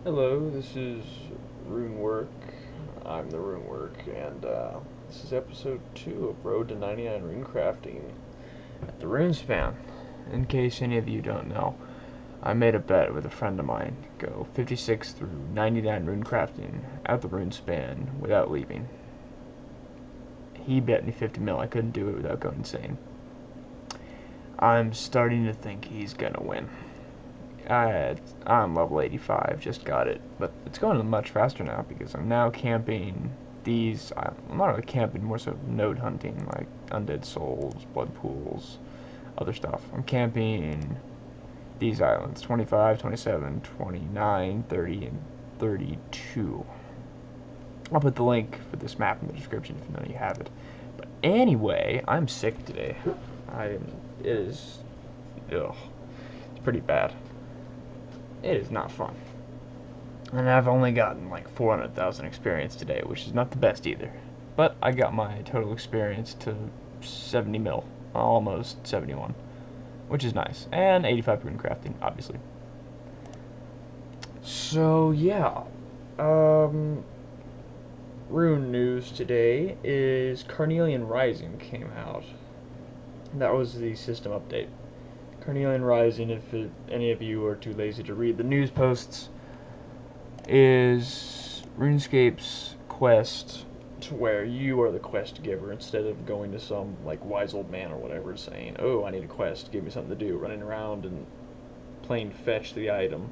Hello, this is RuneWork. I'm TheRuneWork, and this is episode 2 of Road to 99 Runecrafting at the Runespan. In case any of you don't know, I made a bet with a friend of mine, go 56 through 99 Runecrafting at the Runespan without leaving. He bet me 50 mil, I couldn't do it without going insane. I'm starting to think he's gonna win. I'm level 85, just got it, but it's going much faster now because I'm now camping these. I'm not really camping, more so node hunting, like undead souls, blood pools, other stuff. I'm camping these islands 25, 27, 29, 30, and 32. I'll put the link for this map in the description if none of you have it. But anyway, I'm sick today. It is, ugh, it's pretty bad. It is not fun. And I've only gotten like 400,000 experience today, which is not the best either. But I got my total experience to 70 mil, almost 71, which is nice. And 85 rune crafting, obviously. So yeah, rune news today is Carnelian Rising came out. That was the system update. Carnelian Rising, if any of you are too lazy to read the news posts, is RuneScape's quest to where you are the quest giver instead of going to some like wise old man or whatever saying, "Oh, I need a quest, give me something to do," running around and playing fetch the item.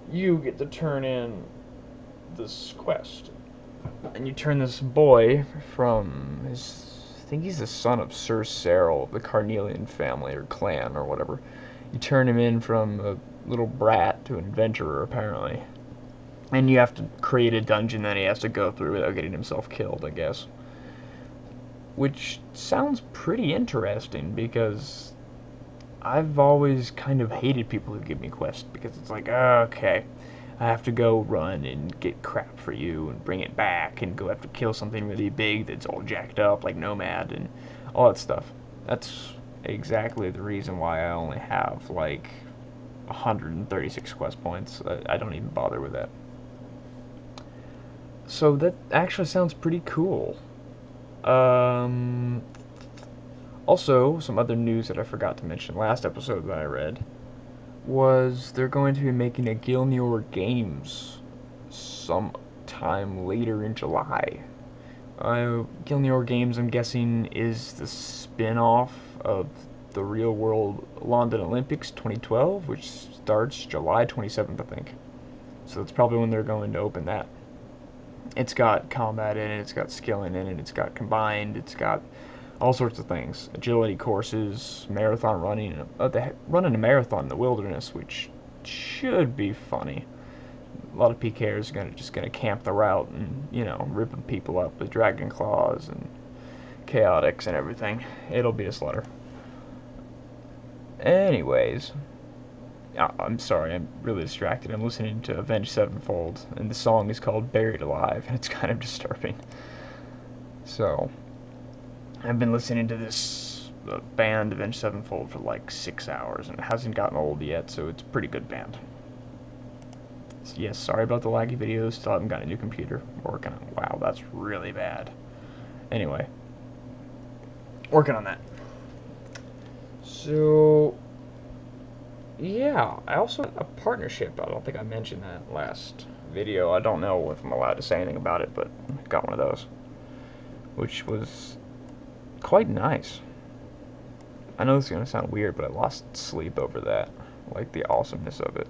You get to turn in this quest, and you turn this boy from his. I think he's the son of Sir Cyril of the Carnelian family or clan or whatever. You turn him in from a little brat to an adventurer, apparently. And you have to create a dungeon that he has to go through without getting himself killed, I guess. Which sounds pretty interesting because I've always kind of hated people who give me quests because it's like, oh, okay, I have to go run and get crap for you and bring it back and go have to kill something really big that's all jacked up like Nomad and all that stuff. That's exactly the reason why I only have like 136 quest points. I don't even bother with that. So that actually sounds pretty cool. Also, some other news that I forgot to mention last episode that I read was they're going to be making a Gilneor Games sometime later in July. Gilneor Games, I'm guessing, is the spin-off of the Real World London Olympics 2012, which starts July 27th, I think. So that's probably when they're going to open that. It's got combat in it, it's got skilling in it, it's got combined, it's got all sorts of things. Agility courses, marathon running. They're running a marathon in the wilderness, which should be funny. A lot of PKers are just gonna camp the route and, you know, ripping people up with dragon claws and chaotics and everything. It'll be a slaughter. Anyways, I'm sorry, I'm really distracted. I'm listening to Avenged Sevenfold, and the song is called Buried Alive, and it's kind of disturbing. So, I've been listening to this band, Avenged Sevenfold, for like 6 hours, and it hasn't gotten old yet, so it's a pretty good band. So yes, sorry about the laggy videos, still haven't got a new computer. Working on, wow, that's really bad. Anyway, working on that. So, yeah, I also had a partnership. I don't think I mentioned that last video. I don't know if I'm allowed to say anything about it, but I got one of those, which was quite nice. I know this is going to sound weird, but I lost sleep over that. Like the awesomeness of it.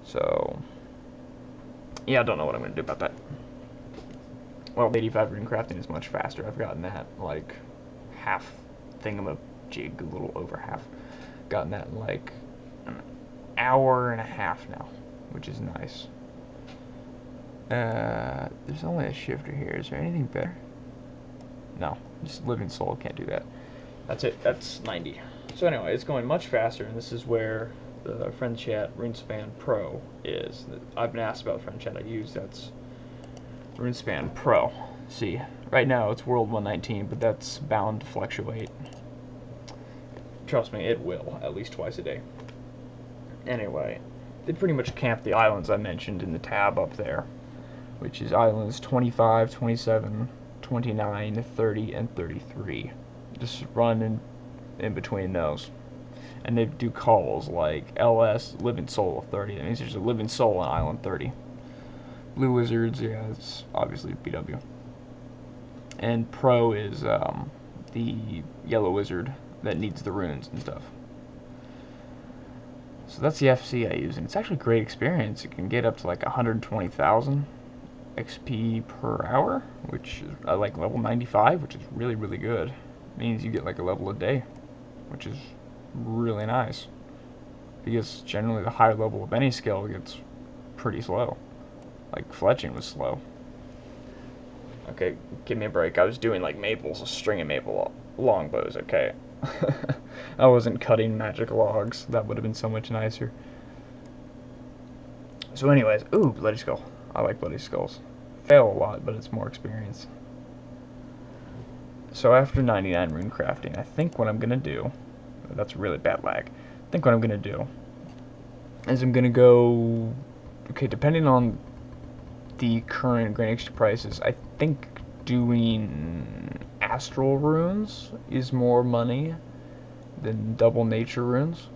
So, yeah, I don't know what I'm going to do about that. Well, 85 rune crafting is much faster. I've gotten that like half thingamajig, a little over half. Gotten that in like an hour and a half now, which is nice. There's only a shifter here. Is there anything better? No, just living soul can't do that. That's it. That's 90. So anyway, it's going much faster, and this is where the friend chat RuneSpan Pro is. I've been asked about the friend chat I use. That's RuneSpan Pro. See, right now it's World 119, but that's bound to fluctuate. Trust me, it will, at least twice a day. Anyway, they pretty much camp the islands I mentioned in the tab up there, which is islands 25, 27, 29, 30, and 33. Just run in between those. And they do calls like LS, living soul of 30. That means there's a living soul on island 30. Blue wizards, yeah, it's obviously BW. And pro is the yellow wizard that needs the runes and stuff. So that's the FC I use, and it's actually a great experience. It can get up to like 120,000 XP per hour, which is like level 95, which is really, really good. It means you get like a level a day, which is really nice. Because generally the higher level of any skill gets pretty slow. Like fletching was slow. Okay, give me a break. I was doing like maples, a string of maple longbows, okay? I wasn't cutting magic logs. That would have been so much nicer. So anyways, ooh, bloody skull. I like bloody skulls. Fail a lot, but it's more experience. So after 99 rune crafting, I think what I'm gonna do, that's really bad lag. I think what I'm gonna do is I'm gonna go, okay, depending on the current grain exchange prices, I think doing astral runes is more money than double nature runes.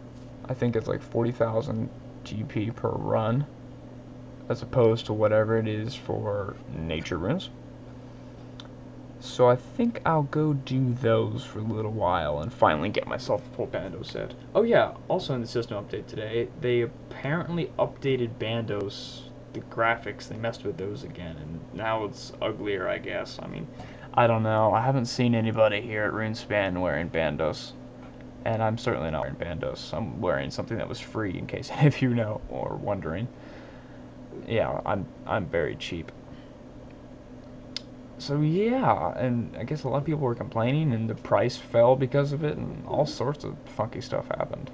I think it's like 40,000 GP per run, as opposed to whatever it is for nature runes. So I think I'll go do those for a little while and finally get myself a full bando set. Oh yeah, also in the system update today, they apparently updated bandos, the graphics. They messed with those again, and now it's uglier, I guess. I mean, I don't know. I haven't seen anybody here at RuneSpan wearing bandos, and I'm certainly not wearing bandos. I'm wearing something that was free, in case any of you know or wondering. Yeah, I'm very cheap. So yeah, and I guess a lot of people were complaining, and the price fell because of it, and all sorts of funky stuff happened.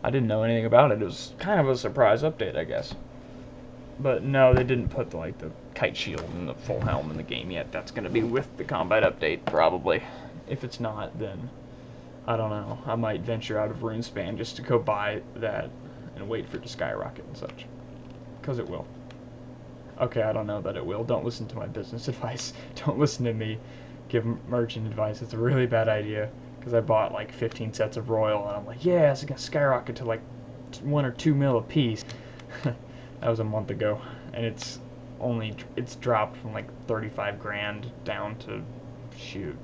I didn't know anything about it. It was kind of a surprise update, I guess. But no, they didn't put the kite shield and the full helm in the game yet. That's going to be with the combat update, probably. If it's not, then I don't know. I might venture out of RuneSpan just to go buy that and wait for it to skyrocket and such. Because it will. Okay, I don't know that it will. Don't listen to my business advice. Don't listen to me give merchant advice. It's a really bad idea. Because I bought like 15 sets of royal, and I'm like, yeah, it's going to skyrocket to like 1 or 2 mil a piece. That was a month ago, and it's dropped from like 35 grand down to, shoot,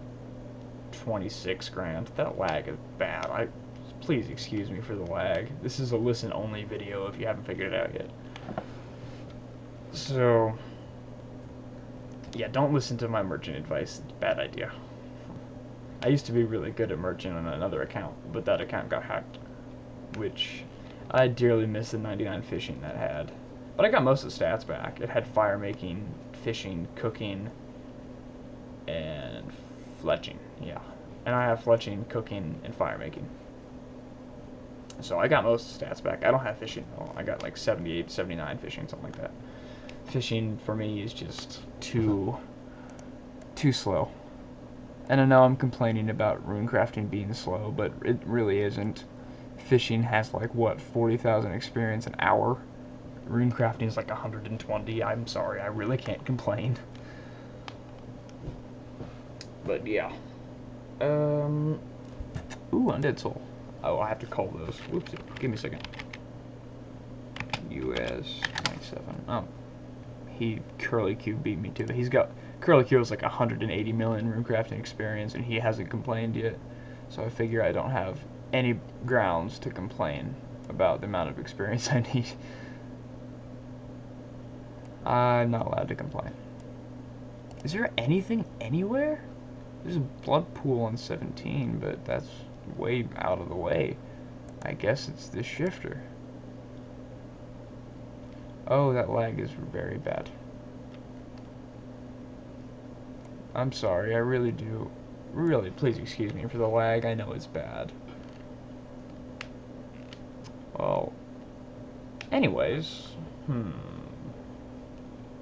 26 grand. That lag is bad. Please excuse me for the lag. This is a listen only video if you haven't figured it out yet. So yeah, don't listen to my merchant advice. It's a bad idea. I used to be really good at merchant on another account, but that account got hacked, which I dearly miss the 99 fishing that had. But I got most of the stats back. It had fire making, fishing, cooking, and fletching. Yeah. And I have fletching, cooking, and fire making. So I got most of the stats back. I don't have fishing though. I got like 78, 79 fishing, something like that. Fishing for me is just too slow. And I know I'm complaining about runecrafting being slow, but it really isn't. Fishing has like, what, 40,000 experience an hour? Runecrafting is like 120. I'm sorry, I really can't complain. But yeah. Ooh, Undead Soul. Oh, I have to call those. Whoops, give me a second. US 27. Oh. Curly Q beat me too. He's got, Curly Q has like 180 million runecrafting experience, and he hasn't complained yet. So I figure I don't have any grounds to complain about the amount of experience I need. I'm not allowed to complain. Is there anything anywhere? There's a blood pool on 17, but that's way out of the way. I guess it's this shifter. Oh, that lag is very bad. I'm sorry, I really do. Really, please excuse me for the lag. I know it's bad. Well, anyways,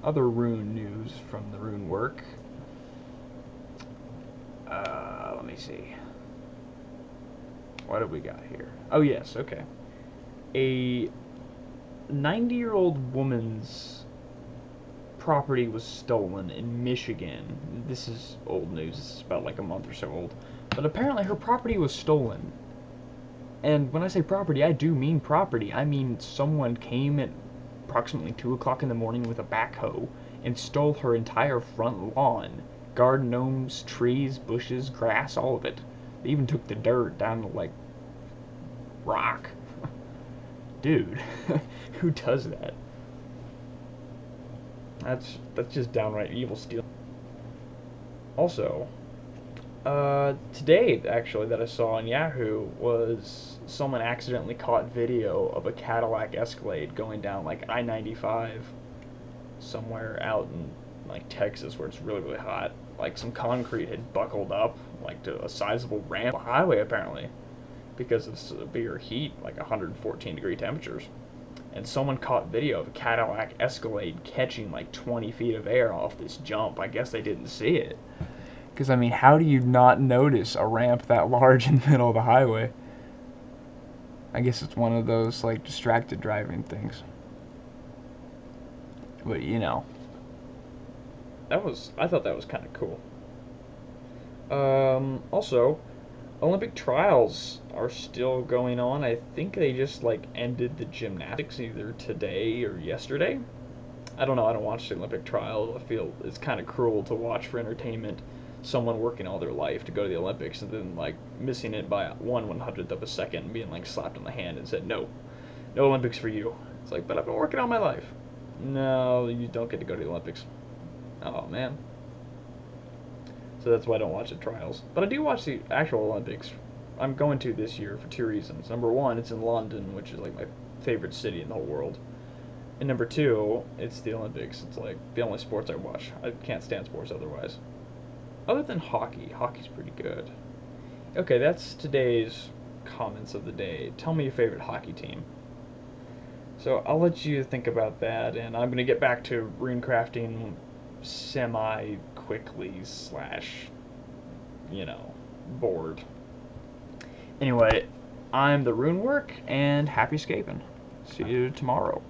other rune news from the RuneWork. Let me see. What have we got here? Oh yes, okay. A 90-year-old woman's property was stolen in Michigan. This is old news. This is about like a month or so old. But apparently her property was stolen. And when I say property, I do mean property. I mean someone came at approximately 2 o'clock in the morning with a backhoe and stole her entire front lawn. Garden gnomes, trees, bushes, grass, all of it. They even took the dirt down to, like, rock. Dude, who does that? That's just downright evil stealing. Also, today, actually, that I saw on Yahoo was someone accidentally caught video of a Cadillac Escalade going down, like, I-95 somewhere out in, like, Texas where it's really, really hot. Like, some concrete had buckled up, like, to a sizable ramp on the highway, apparently, because of severe heat, like 114-degree temperatures. And someone caught video of a Cadillac Escalade catching, like, 20 feet of air off this jump. I guess they didn't see it. Because, I mean, how do you not notice a ramp that large in the middle of the highway? I guess it's one of those, like, distracted driving things. But, you know. I thought that was kind of cool. Also, Olympic trials are still going on. I think they just, like, ended the gymnastics either today or yesterday. I don't know, I don't watch the Olympic trials. I feel it's kind of cruel to watch for entertainment someone working all their life to go to the Olympics and then, like, missing it by 1/100th of a second and being, like, slapped on the hand and said, no Olympics for you. It's like, but I've been working all my life. No, you don't get to go to the Olympics. Oh, man. So that's why I don't watch the trials. But I do watch the actual Olympics. I'm going to this year for 2 reasons. Number one, it's in London, which is, like, my favorite city in the whole world. And number two, it's the Olympics. It's, like, the only sports I watch. I can't stand sports otherwise. Other than hockey. Hockey's pretty good. Okay, that's today's comments of the day. Tell me your favorite hockey team. So I'll let you think about that, and I'm going to get back to runecrafting semi-quickly / you know, bored. Anyway, I'm TheRuneWork, and happy scaping. See you tomorrow.